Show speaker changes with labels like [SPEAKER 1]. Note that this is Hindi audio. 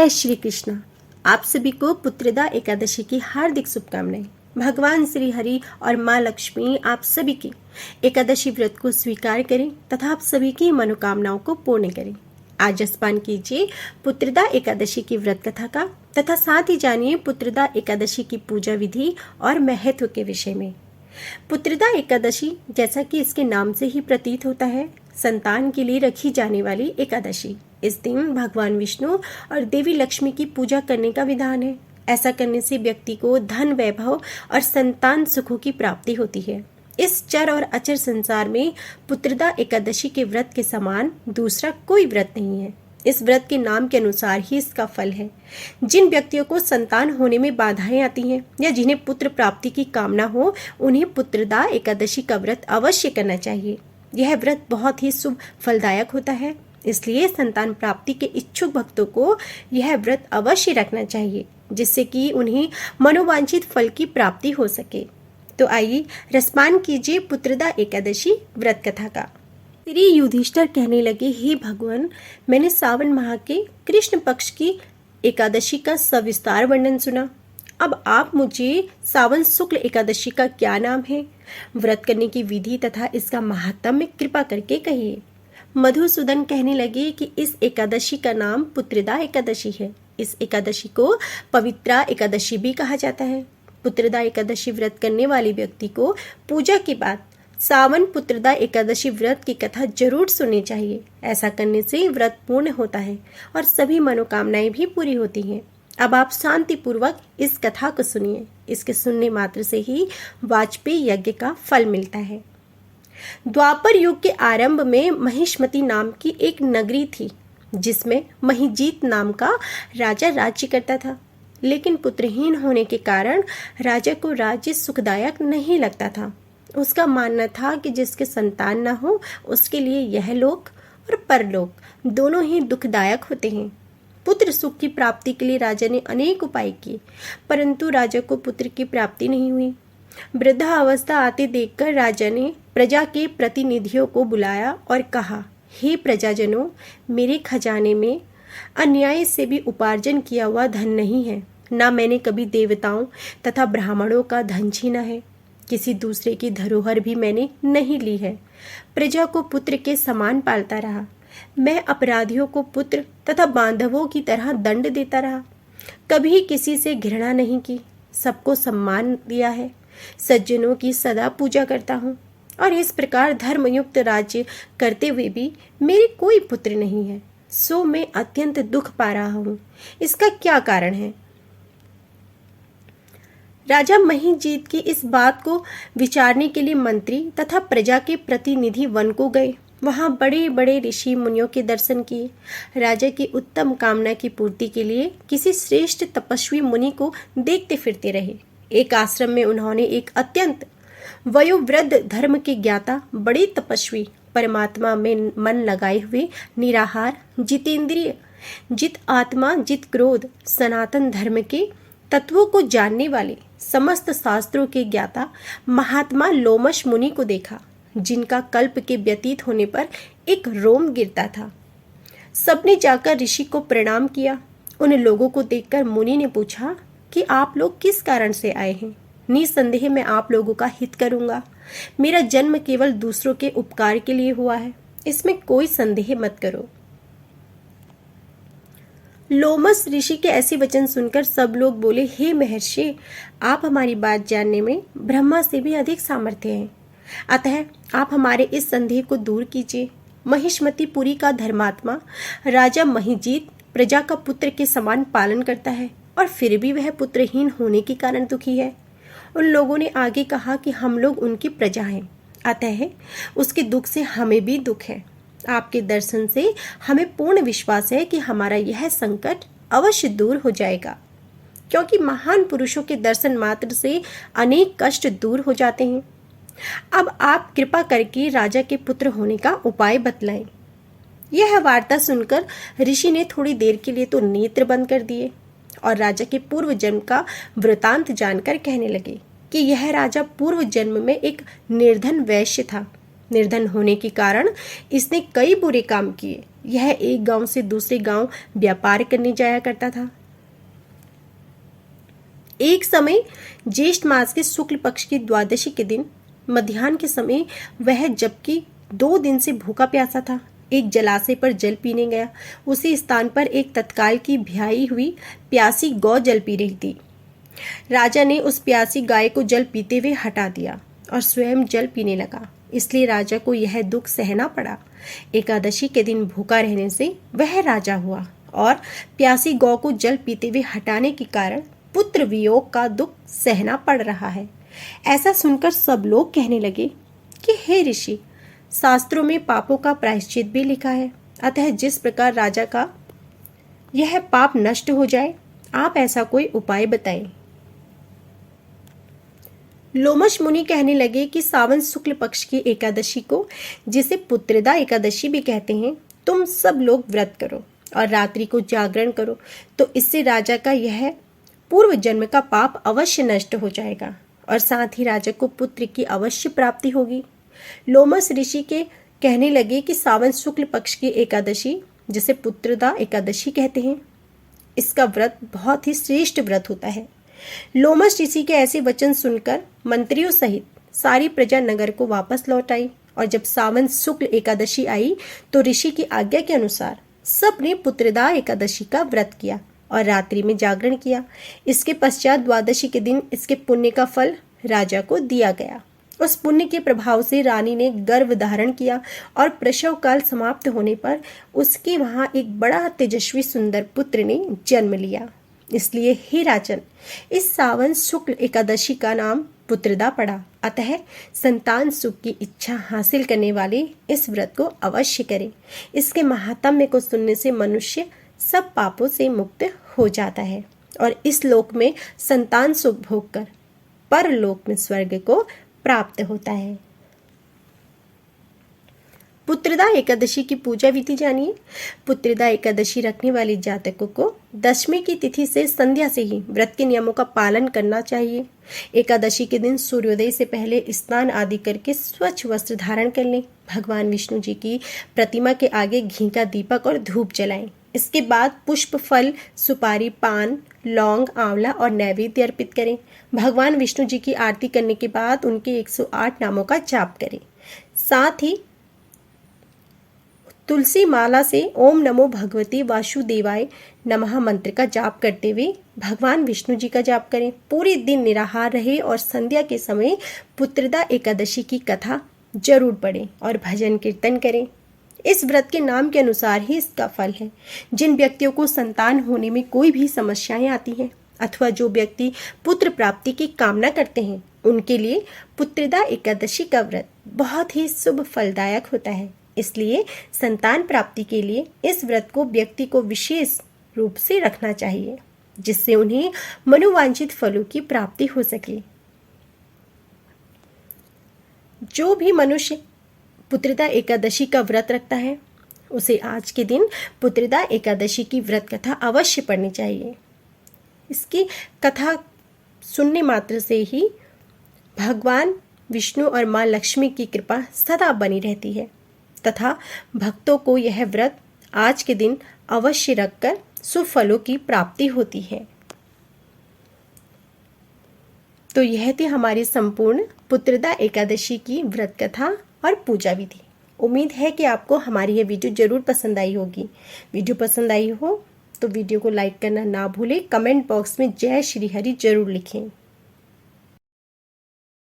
[SPEAKER 1] जय श्री कृष्ण। आप सभी को पुत्रदा एकादशी की हार्दिक शुभकामनाएं। भगवान श्री हरि और माँ लक्ष्मी आप सभी की एकादशी व्रत को स्वीकार करें तथा आप सभी की मनोकामनाओं को पूर्ण करें। आज जसपान कीजिए पुत्रदा एकादशी की व्रत कथा का तथा साथ ही जानिए पुत्रदा एकादशी की पूजा विधि और महत्व के विषय में। पुत्रदा एकादशी जैसा कि इसके नाम से ही प्रतीत होता है, संतान के लिए रखी जाने वाली एकादशी। इस दिन भगवान विष्णु और देवी लक्ष्मी की पूजा करने का विधान है। ऐसा करने से व्यक्ति को धन, वैभव और संतान सुखों की प्राप्ति होती है। इस चर और अचर संसार में पुत्रदा एकादशी के व्रत के समान दूसरा कोई व्रत नहीं है। इस व्रत के नाम के अनुसार ही इसका फल है। जिन व्यक्तियों को संतान होने में बाधाएं आती हैं या जिन्हें पुत्र प्राप्ति की कामना हो, उन्हें पुत्रदा एकादशी का व्रत अवश्य करना चाहिए। यह व्रत बहुत ही शुभ फलदायक होता है, इसलिए संतान प्राप्ति के इच्छुक भक्तों को यह व्रत अवश्य रखना चाहिए, जिससे कि उन्हें मनोवांछित फल की प्राप्ति हो सके। तो आइए रसपान कीजिए पुत्रदा एकादशी व्रत कथा का। श्री युधिष्ठिर कहने लगे, हे भगवान, मैंने सावन माह के कृष्ण पक्ष की एकादशी का सविस्तार वर्णन सुना। अब आप मुझे सावन शुक्ल एकादशी का क्या नाम है, व्रत करने की विधि तथा इसका महात्म्य कृपा करके कहिए। मधुसूदन कहने लगे कि इस एकादशी का नाम पुत्रदा एकादशी है। इस एकादशी को पवित्रा एकादशी भी कहा जाता है। पुत्रदा एकादशी व्रत करने वाले व्यक्ति को पूजा के बाद सावन पुत्रदा एकादशी व्रत की कथा जरूर सुननी चाहिए। ऐसा करने से व्रत पूर्ण होता है और सभी मनोकामनाएं भी पूरी होती हैं। अब आप शांति पूर्वक इस कथा को सुनिए। इसके सुनने मात्र से ही वाजपेयी यज्ञ का फल मिलता है। द्वापर युग के आरंभ में महिष्मती नाम की एक नगरी थी, जिसमें महिजीत नाम का राजा राज्य करता था। लेकिन पुत्रहीन होने के कारण राजा को राज्य सुखदायक नहीं लगता था। उसका मानना था कि जिसके संतान न हो उसके लिए यह लोक और परलोक दोनों ही दुखदायक होते हैं। पुत्र सुख की प्राप्ति के लिए राजा ने अनेक उपाय किए, परंतु राजा को पुत्र की प्राप्ति नहीं हुई। वृद्धावस्था आते देखकर राजा ने प्रजा के प्रतिनिधियों को बुलाया और कहा, हे प्रजाजनों, मेरे खजाने में अन्याय से भी उपार्जन किया हुआ धन नहीं है। ना मैंने कभी देवताओं तथा ब्राह्मणों का धन छीना है। किसी दूसरे की धरोहर भी मैंने नहीं ली है। प्रजा को पुत्र के समान पालता रहा। मैं अपराधियों को पुत्र तथा बांधवों की तरह दंड देता रहा। कभी किसी से घृणा नहीं की, सबको सम्मान दिया है। सज्जनों की सदा पूजा करता हूँ और इस प्रकार धर्मयुक्त राज्य करते हुए भी मेरे कोई पुत्र नहीं है। सो मैं अत्यंत दुख पा रहा हूँ। इसका क्या कारण है? राजा महिजीत की इस बात को विचारने के लिए मंत्री तथा प्रजा के प्रतिनिधि वन को गए। वहां बड़े बड़े ऋषि मुनियों के दर्शन किए। राजा की उत्तम कामना की पूर्ति के लिए किसी श्रेष्ठ तपस्वी मुनि को देखते फिरते रहे। एक आश्रम में उन्होंने एक अत्यंत वयोवृद्ध धर्म के ज्ञाता, बड़े तपस्वी, परमात्मा में मन लगाए हुए, निराहार, जितेंद्रिय, जित आत्मा, जित क्रोध, सनातन धर्म के तत्वों को जानने वाले, समस्त शास्त्रों के ज्ञाता महात्मा लोमश मुनि को देखा, जिनका कल्प के व्यतीत होने पर एक रोम गिरता था। सबने जाकर ऋषि को प्रणाम किया। उन लोगों को देखकर मुनि ने पूछा कि आप लोग किस कारण से आए हैं? निसंदेह मैं आप लोगों का हित करूंगा। मेरा जन्म केवल दूसरों के उपकार के लिए हुआ है, इसमें कोई संदेह मत करो। लोमस ऋषि के ऐसे वचन सुनकर सब लोग बोले, हे महर्षि, आप हमारी बात जानने में ब्रह्मा से भी अधिक सामर्थ्य हैं। अतः आप हमारे इस संदेह को दूर कीजिए। महिष्मतीपुरी का धर्मात्मा राजा महिजीत प्रजा का पुत्र के समान पालन करता है और फिर भी वह पुत्रहीन होने के कारण दुखी है। उन लोगों ने आगे कहा कि हम लोग उनकी प्रजा हैं, अतः उसके दुख से हमें भी दुख है। आपके दर्शन से हमें पूर्ण विश्वास है कि हमारा यह संकट अवश्य दूर हो जाएगा, क्योंकि महान पुरुषों के दर्शन मात्र से अनेक कष्ट दूर हो जाते हैं। अब आप कृपा करके राजा के पुत्र होने का उपाय बतलाएं। यह वार्ता सुनकर ऋषि ने थोड़ी देर के लिए तो नेत्र बंद कर दिए और राजा के पूर्व जन्म का वृतांत जानकर कहने लगे कि यह राजा पूर्व जन्म में एक निर्धन वैश्य था। निर्धन होने के कारण इसने कई बुरे काम किए। यह एक गांव से दूसरे गांव व्यापार करने जाया करता था। एक समय ज्येष्ठ मास के शुक्ल पक्ष की द्वादशी के दिन मध्याह्न के समय वह, जबकि 2 दिन से भूखा प्यासा था, एक जलाशय पर जल पीने गया। उसी स्थान पर एक तत्काल की ब्याही हुई प्यासी गौ जल पी रही थी। राजा ने उस प्यासी गाय को जल पीते हुए हटा दिया और स्वयं जल पीने लगा। इसलिए राजा को यह दुख सहना पड़ा। एकादशी के दिन भूखा रहने से वह राजा हुआ और प्यासी गौ को जल पीते हुए हटाने के कारण पुत्र वियोग का दुख सहना पड़ रहा है। ऐसा सुनकर सब लोग कहने लगे कि हे ऋषि, शास्त्रों में पापों का प्रायश्चित भी लिखा है, अतः जिस प्रकार राजा का यह पाप नष्ट हो जाए, आप ऐसा कोई उपाय बताएं। लोमश मुनि कहने लगे कि सावन शुक्ल पक्ष की एकादशी को, जिसे पुत्रदा एकादशी भी कहते हैं, तुम सब लोग व्रत करो और रात्रि को जागरण करो, तो इससे राजा का यह पूर्व जन्म का पाप अवश्य नष्ट हो जाएगा और साथ ही राजा को पुत्र की अवश्य प्राप्ति होगी। लोमस ऋषि के कहने लगे कि सावन शुक्ल पक्ष की एकादशी, जिसे पुत्रदा एकादशी कहते हैं, इसका व्रत बहुत ही श्रेष्ठ व्रत होता है। लोमस ऋषि के ऐसे वचन सुनकर मंत्रियों सहित सारी प्रजा नगर को वापस लौट आई और जब सावन शुक्ल एकादशी आई तो ऋषि की आज्ञा के अनुसार सबने पुत्रदा एकादशी का व्रत किया और रात्रि में जागरण किया। इसके पश्चात द्वादशी के दिन इसके पुण्य का फल राजा को दिया गया। उस पुण्य के प्रभाव से रानी ने गर्भ धारण किया और प्रसव काल समाप्त होने पर उसके वहां एक बड़ा तेजस्वी सुंदर पुत्र ने जन्म लिया। इसलिए हे राजन, इस सावन शुक्ल एकादशी का नाम पुत्रदा पड़ा। अतः संतान सुख की इच्छा हासिल करने वाले इस व्रत को अवश्य करें। इसके महात्म्य को सुनने से मनुष्य सब पापों से मुक्त हो जाता है और इस लोक में संतान सुख भोग कर परलोक में स्वर्ग को प्राप्त होता है। पुत्रदा एकादशी की पूजा विधि जानिए। पुत्रदा एकादशी रखने वाले जातकों को दशमी की तिथि से संध्या से ही व्रत के नियमों का पालन करना चाहिए। एकादशी के दिन सूर्योदय से पहले स्नान आदि करके स्वच्छ वस्त्र धारण कर लें। भगवान विष्णु जी की प्रतिमा के आगे घी का दीपक और धूप जलाएं। इसके बाद पुष्प, फल, सुपारी, पान, लौंग, आंवला और नैवेद्य अर्पित करें। भगवान विष्णु जी की आरती करने के बाद उनके 108 नामों का जाप करें। साथ ही तुलसी माला से ओम नमो भगवती वासुदेवाय नमः मंत्र का जाप करते हुए भगवान विष्णु जी का जाप करें। पूरे दिन निराहार रहे और संध्या के समय पुत्रदा एकादशी की कथा जरूर पढ़ें और भजन कीर्तन करें। इस व्रत के नाम के अनुसार ही इसका फल है। जिन व्यक्तियों को संतान होने में कोई भी समस्याएं आती हैं अथवा जो व्यक्ति पुत्र प्राप्ति की कामना करते हैं, उनके लिए पुत्रदा एकादशी का व्रत बहुत ही शुभ फलदायक होता है। इसलिए संतान प्राप्ति के लिए इस व्रत को व्यक्ति को विशेष रूप से रखना चाहिए, जिससे उन्हें मनोवांछित फलों की प्राप्ति हो सके। जो भी मनुष्य पुत्रदा एकादशी का व्रत रखता है, उसे आज के दिन पुत्रदा एकादशी की व्रत कथा अवश्य पढ़नी चाहिए। इसकी कथा सुनने मात्र से ही भगवान विष्णु और माँ लक्ष्मी की कृपा सदा बनी रहती है तथा भक्तों को यह व्रत आज के दिन अवश्य रखकर शुभ फलों की प्राप्ति होती है। तो यह थी हमारी संपूर्ण पुत्रदा एकादशी की व्रत कथा और पूजा विधि। उम्मीद है कि आपको हमारी यह वीडियो जरूर पसंद आई होगी। वीडियो पसंद आई हो तो वीडियो को लाइक करना ना भूलें। कमेंट बॉक्स में जय श्री हरि जरूर लिखें।